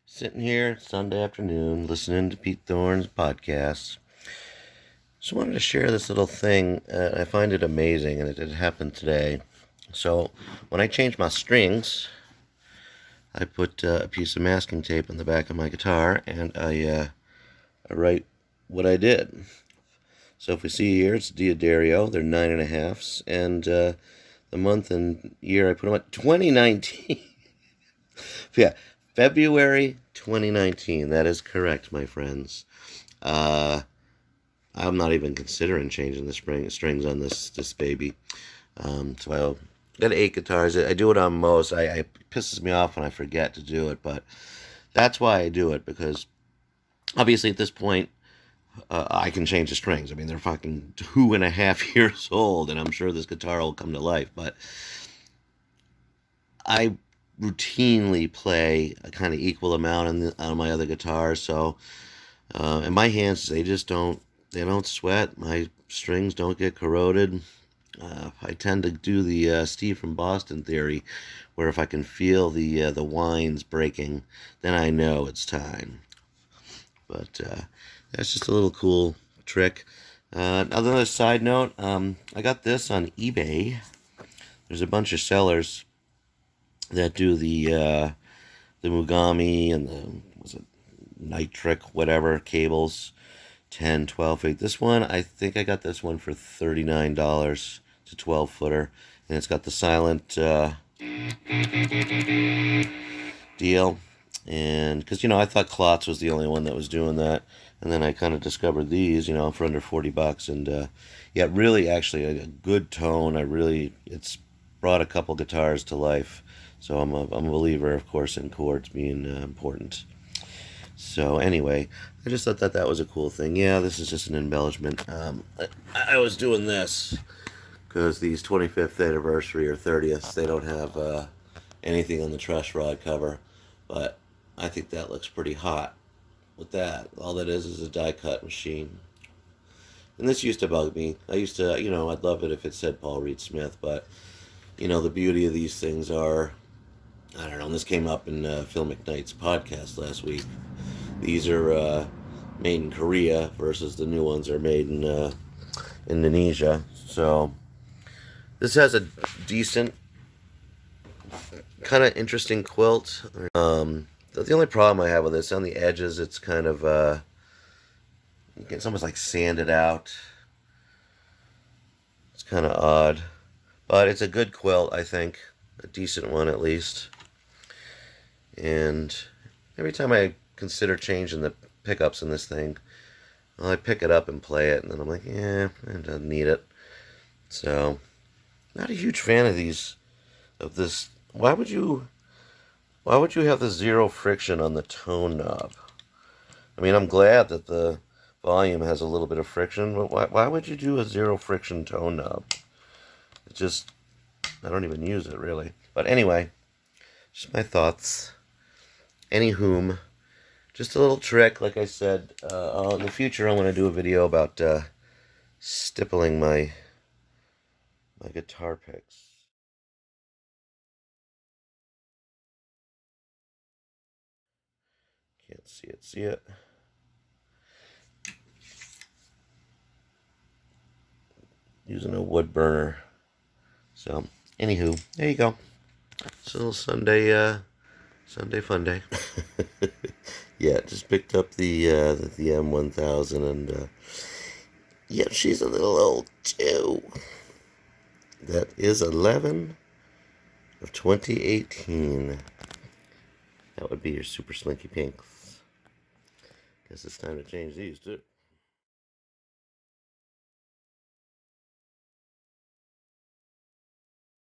Sitting here Sunday afternoon listening to Pete Thorne's podcast. Just wanted to share this little thing. I find it amazing, and it happened today. So when I change my strings, I put a piece of masking tape on the back of my guitar, and I write what I did. So if we see here, it's Diodario. They're 9.5s, and the month and year I put them at 2019. Yeah, February 2019. That is correct, my friends. I'm not even considering changing the strings on this baby. So I got 8 guitars. I do it on most. It pisses me off when I forget to do it, but that's why I do it, because obviously at this point I can change the strings. I mean, they're fucking 2.5 years old, and I'm sure this guitar will come to life. But I routinely play a kind of equal amount on my other guitars, so and my hands, they don't sweat. My strings don't get corroded. I tend to do the Steve from Boston theory, where if I can feel the wines breaking, then I know it's time. But that's just a little cool trick. Another side note, I got this on eBay. There's a bunch of sellers that do the Mugami and was it Nitric, whatever, cables, 10, 12 feet. This one, I think I got this one for $39. It's a 12-footer, and it's got the silent deal. And because, I thought Klotz was the only one that was doing that, and then I kind of discovered these, for under $40. And yeah, really, actually, a good tone. It's brought a couple guitars to life. So I'm a believer, of course, in chords being important. So anyway, I just thought that was a cool thing. Yeah, this is just an embellishment. I was doing this because these 25th anniversary or 30th, they don't have anything on the truss rod cover, but I think that looks pretty hot with that. All that is a die cut machine. And this used to bug me. I used to, I'd love it if it said Paul Reed Smith, but the beauty of these things are, I don't know, and this came up in Phil McKnight's podcast last week. These are made in Korea versus the new ones are made in Indonesia. So this has a decent, kind of interesting quilt. The only problem I have with this, on the edges, it's kind of, it's almost like sanded out. It's kind of odd. But it's a good quilt, I think. A decent one, at least. And every time I consider changing the pickups in this thing, well, I pick it up and play it, and then I'm like, yeah, I don't need it. So, not a huge fan of this. Why would you have the zero friction on the tone knob? I mean, I'm glad that the volume has a little bit of friction, but why would you do a zero friction tone knob? I don't even use it, really. But anyway, just my thoughts. Anywhom, just a little trick, like I said. In the future, I'm going to do a video about stippling my guitar picks. Can't see it. See it? Using a wood burner. So, anywho, there you go. It's a little Sunday fun day. Yeah, just picked up the M1000, and yeah, she's a little old too. That is 11 of 2018. That would be your Super Slinky Pinks. Guess it's time to change these too.